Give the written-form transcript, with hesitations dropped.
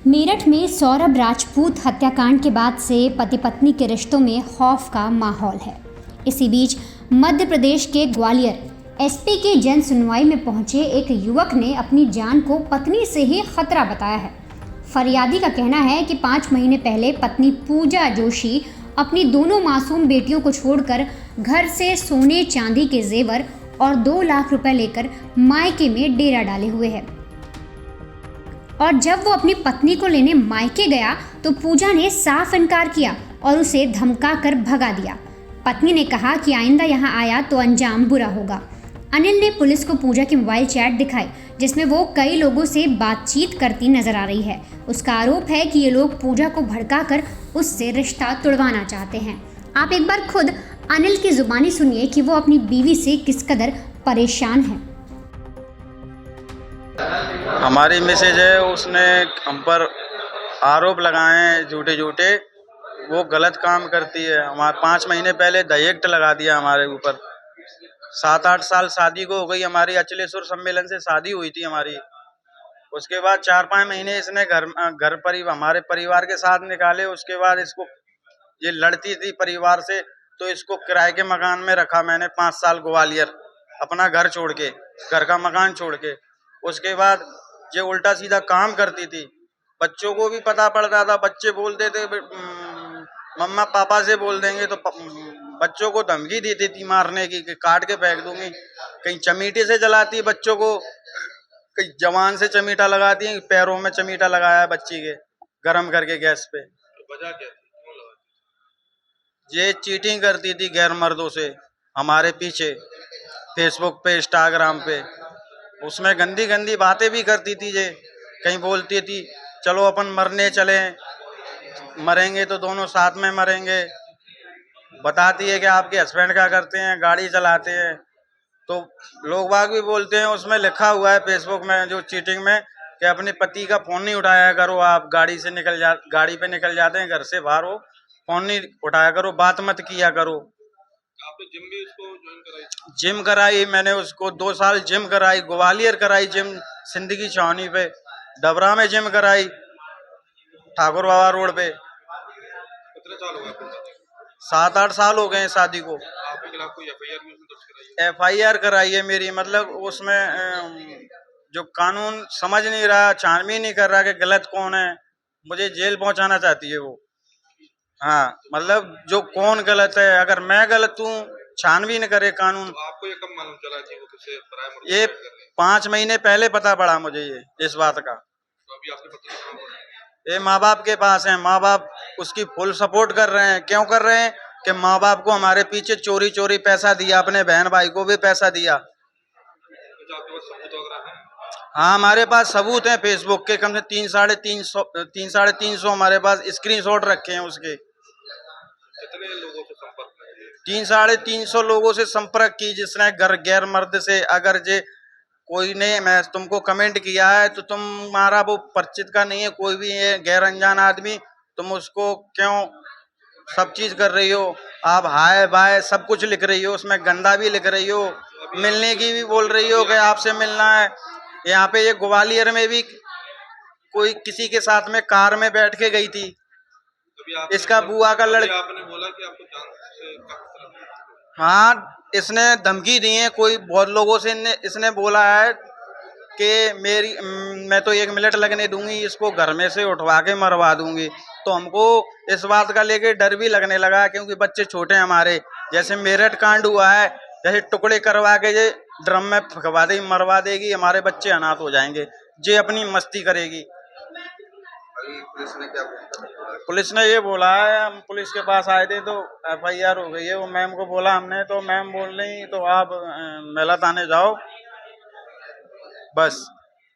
मेरठ में सौरभ राजपूत हत्याकांड के बाद से पति पत्नी के रिश्तों में खौफ का माहौल है। इसी बीच मध्य प्रदेश के ग्वालियर एसपी की जन सुनवाई में पहुंचे एक युवक ने अपनी जान को पत्नी से ही खतरा बताया है। फरियादी का कहना है कि 5 महीने पहले पत्नी पूजा जोशी अपनी दोनों मासूम बेटियों को छोड़कर घर से सोने चांदी के जेवर और 2 लाख रुपए लेकर मायके में डेरा डाले हुए है और जब वो अपनी पत्नी को लेने मायके गया तो पूजा ने साफ इनकार किया और उसे धमका कर भगा दिया। पत्नी ने कहा कि आइंदा यहाँ आया तो अंजाम बुरा होगा। अनिल ने पुलिस को पूजा की मोबाइल चैट दिखाई जिसमें वो कई लोगों से बातचीत करती नजर आ रही है। उसका आरोप है कि ये लोग पूजा को भड़काकर उससे रिश्ता तुड़वाना चाहते हैं। आप एक बार खुद अनिल की जुबानी सुनिए कि वो अपनी बीवी से किस कदर परेशान है। हमारी मैसेज है, उसने हम पर आरोप लगाए हैं झूठे झूठे। वो गलत काम करती है। हमारे 5 महीने पहले दहेज लगा दिया हमारे ऊपर। 7-8 साल शादी को हो गई हमारी। अचलेश्वर सम्मेलन से शादी हुई थी हमारी। उसके बाद 4-5 महीने इसने हमारे परिवार के साथ निकाले। उसके बाद इसको ये लड़ती थी परिवार से, तो इसको किराए के मकान में रखा मैंने 5 साल ग्वालियर, अपना घर छोड़ के, घर का मकान छोड़ के। उसके बाद ये उल्टा सीधा काम करती थी। बच्चों को भी पता पड़ता था। बच्चे बोलते थे मम्मा पापा से बोल देंगे, तो बच्चों को धमकी देती थी मारने की कि काट के फेंक दूंगी। कहीं चमीटे से जलाती बच्चों को, कहीं जवान से चमीटा लगाती है। पैरों में चमीटा लगाया है बच्ची के, गरम करके गैस पे। वजह क्या थी? क्यों लगाती? ये चीटिंग करती थी गैर मर्दों से हमारे पीछे, फेसबुक पे, इंस्टाग्राम पे। उसमें गंदी गंदी बातें भी करती थी। ये कहीं बोलती थी चलो अपन मरने चले, मरेंगे तो दोनों साथ में मरेंगे। बताती है कि आपके हस्बैंड क्या करते हैं, गाड़ी चलाते हैं। तो लोग बाग भी बोलते हैं, उसमें लिखा हुआ है फेसबुक में जो चीटिंग में, कि अपने पति का फोन नहीं उठाया करो। आप गाड़ी पे निकल जाते हैं, घर से बाहर हो, फोन नहीं उठाया करो, बात मत किया करो। आपने जिम भी उसको ज्वाइन कराई थी? जिम कराई मैंने उसको, 2 साल जिम कराई। ग्वालियर कराई जिम, जिंदगी छावनी पे। डबरा में जिम कराई, ठाकुर बाबा रोड पे। कितने साल हो गए आपको शादी को? 7-8 साल हो गए शादी को। आपके खिलाफ कोई एफआईआर भी उसने दर्ज कराई है? FIR कराई है मेरी। मतलब उसमें जो कानून समझ नहीं रहा, छानबीन नहीं कर रहा कि गलत कौन है। मुझे जेल पहुंचाना चाहती है वो। हाँ, मतलब जो कौन गलत है, अगर मैं गलत हूँ, छानबीन करे कानून। तो आपको ये कब मालूम चला कि वो किसी पराये मर्द ये से प्यार कर रही है? 5 महीने पहले पता पड़ा मुझे ये इस बात का। तो अभी आपके पति कहाँ पर है? ये माँ बाप के पास है। माँ बाप उसकी फुल सपोर्ट कर रहे हैं। क्यों कर रहे हैं? कि माँ बाप को हमारे पीछे चोरी चोरी पैसा दिया, अपने बहन भाई को भी पैसा दिया। कुछ आपके पास सबूत वगैरह है? हाँ, हमारे पास सबूत हैं फेसबुक के, कम से 300-350 हमारे पास स्क्रीनशॉट रखे हैं उसके। कितने लोगों से संपर्क में है? 300-350 लोगों से संपर्क की जिसने गैर मर्द से। अगर जे कोई ने मैं तुमको कमेंट किया है तो तुम्हारा वो परिचित का नहीं है, कोई भी है गैर अनजान आदमी, तुम उसको क्यों सब चीज कर रही हो? आप हाय बाय सब कुछ लिख रही हो, उसमें गंदा भी लिख रही हो, मिलने की भी बोल रही हो कि आपसे मिलना है। यहाँ पे ये ग्वालियर में भी कोई किसी के साथ में कार में बैठ के गई थी। इसका बुआ का लड़का। आपने बोला कि आपको जान से का खतरा है। हाँ, इसने धमकी दी है कोई बहुत लोगों से। इसने बोला है कि मैं तो 1 मिनट लगने दूंगी, इसको घर में से उठवा के मरवा दूंगी। तो हमको इस बात का लेके डर भी लगने लगा, क्योंकि बच्चे छोटे हैं हमारे। जैसे मेरठ कांड हुआ है, जैसे टुकड़े करवा के ये ड्रम में फंकवा देगी, मरवा देगी, हमारे बच्चे अनाथ हो जाएंगे। ये अपनी मस्ती करेगी। अभी पुलिस ने क्या बोला? पुलिस ने ये बोला है, हम पुलिस के पास आए थे तो FIR हो गई है। वो मैम को बोला हमने, तो मैम बोल रही तो आप महिला थाने जाओ बस।